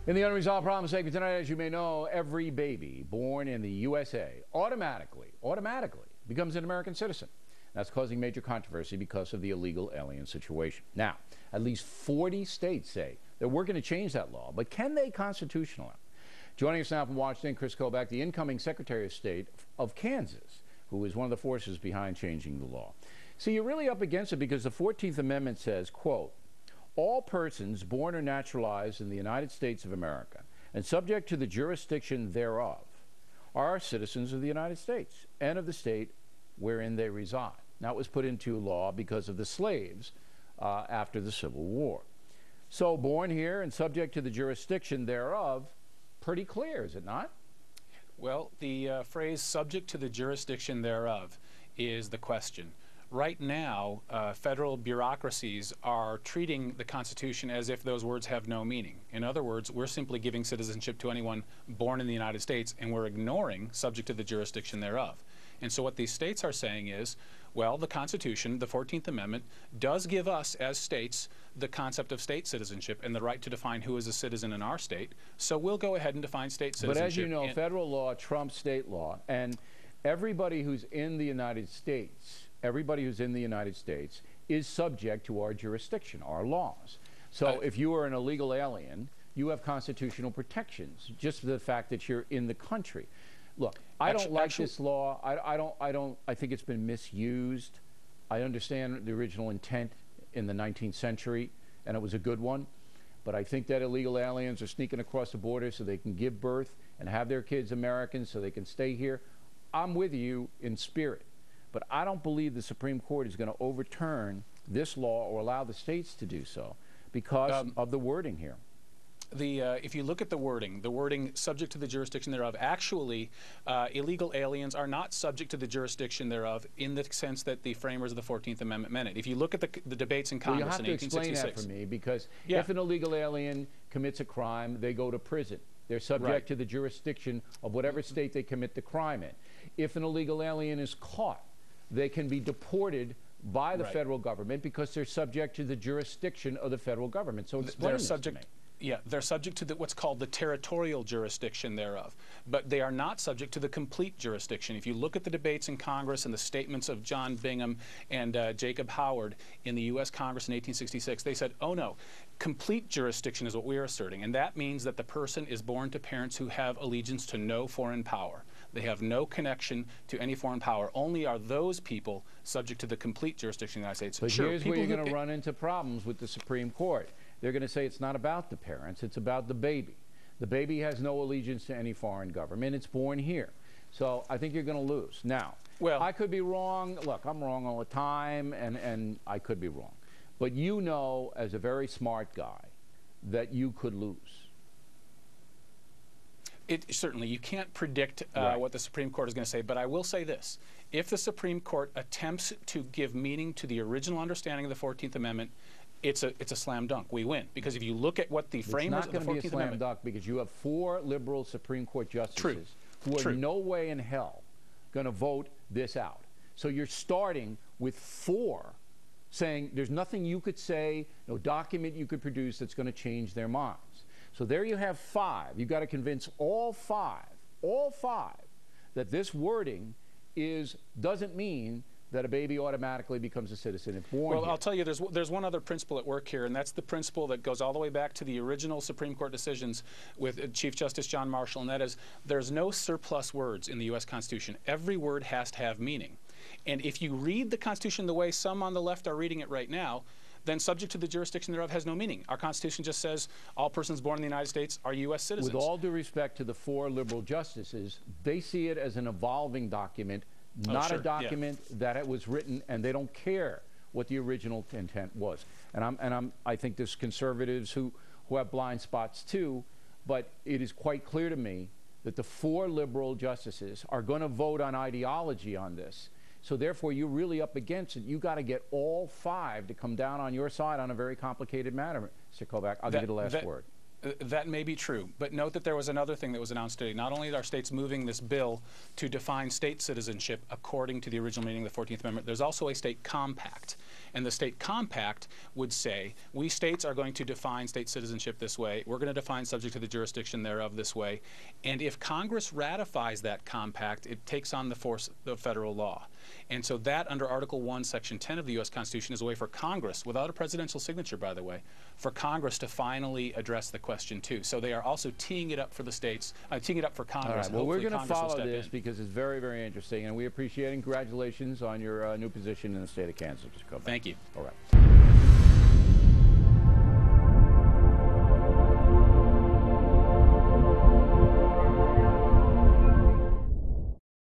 In the Unresolved Problems segment tonight, as you may know, every baby born in the USA automatically becomes an American citizen. That's causing major controversy because of the illegal alien situation. Now, at least 40 states say that we're going to change that law, but can they constitutionalize? Joining us now from Washington, Kris Kobach, the incoming Secretary of State of Kansas, who is one of the forces behind changing the law. See, you're really up against it because the 14th Amendment says, quote, all persons born or naturalized in the United States of America and subject to the jurisdiction thereof are citizens of the United States and of the state wherein they reside. Now, it was put into law because of the slaves after the Civil War. So, born here and subject to the jurisdiction thereof, pretty clear, is it not? Well, the phrase subject to the jurisdiction thereof is the question. Right now, federal bureaucracies are treating the Constitution as if those words have no meaning. In other words, we're simply giving citizenship to anyone born in the United States, and we're ignoring subject to the jurisdiction thereof. And so what these states are saying is, well, the Constitution, the 14th Amendment, does give us as states the concept of state citizenship and the right to define who is a citizen in our state. So we'll go ahead and define state citizenship. But as you know, federal law trumps state law, and everybody who's in the United States is subject to our jurisdiction, our laws. So if you are an illegal alien, you have constitutional protections, just for the fact that you're in the country. Look, I don't like this law. I think it's been misused. I understand the original intent in the 19th century, and it was a good one. But I think that illegal aliens are sneaking across the border so they can give birth and have their kids Americans so they can stay here. I'm with you in spirit. But I don't believe the Supreme Court is going to overturn this law or allow the states to do so because of the wording here. If you look at the wording subject to the jurisdiction thereof, actually illegal aliens are not subject to the jurisdiction thereof in the sense that the framers of the 14th Amendment meant it. If you look at the debates in Congress in 1866. You have to explain that for me because if an illegal alien commits a crime, they go to prison. They're subject to the jurisdiction of whatever state they commit the crime in. If an illegal alien is caught, they can be deported by the federal government because they're subject to the jurisdiction of the federal government. So explain this to me. Yeah, they're subject to what's called the territorial jurisdiction thereof, but they are not subject to the complete jurisdiction. If you look at the debates in Congress and the statements of John Bingham and Jacob Howard in the U.S. Congress in 1866, they said, oh no, complete jurisdiction is what we are asserting, and that means that the person is born to parents who have allegiance to no foreign power. They have no connection to any foreign power. Only are those people subject to the complete jurisdiction of the United States. But here's where you're going to run into problems with the Supreme Court. They're going to say it's not about the parents, it's about the baby. The baby has no allegiance to any foreign government. It's born here. So I think you're going to lose. Now, I could be wrong. Look, I'm wrong all the time, and I could be wrong. But you know, as a very smart guy, that you could lose. Certainly, you can't predict what the Supreme Court is going to say, but I will say this. If the Supreme Court attempts to give meaning to the original understanding of the 14th Amendment, it's a slam dunk. We win. Because if you look at what the framers of the 14th Amendment... It's not going to be a slam dunk because you have 4 liberal Supreme Court justices who are no way in hell going to vote this out. So you're starting with 4 saying there's nothing you could say, no document you could produce that's going to change their minds. So there you have 5. You've got to convince all five, that this wording doesn't mean that a baby automatically becomes a citizen if born here. I'll tell you, there's one other principle at work here, and that's the principle that goes all the way back to the original Supreme Court decisions with Chief Justice John Marshall, and that is there's no surplus words in the U.S. Constitution. Every word has to have meaning. And if you read the Constitution the way some on the left are reading it right now, then subject to the jurisdiction thereof has no meaning. Our Constitution just says all persons born in the United States are U.S. citizens. With all due respect to the 4 liberal justices, they see it as an evolving document, not a document that it was written, and they don't care what the original intent was. And I think there's conservatives who have blind spots too, but it is quite clear to me that the 4 liberal justices are going to vote on ideology on this. So therefore, you're really up against it. You've got to get all 5 to come down on your side on a very complicated matter. Mr. Kobach, I'll give you the last word. That may be true, but note that there was another thing that was announced today. Not only are states moving this bill to define state citizenship according to the original meaning of the 14th Amendment, there's also a state compact. And the state compact would say, we states are going to define state citizenship this way. We're going to define subject to the jurisdiction thereof this way. And if Congress ratifies that compact, it takes on the force of federal law. And so that, under Article 1, Section 10 of the U.S. Constitution, is a way for Congress, without a presidential signature, by the way, for Congress to finally address the question, too. So they are also teeing it up for the states, teeing it up for Congress. All right. Well, we're going to follow this in. because it's very, very interesting, and we appreciate it. Congratulations on your new position in the state of Kansas, Mr. Kobach. Thank you. All right.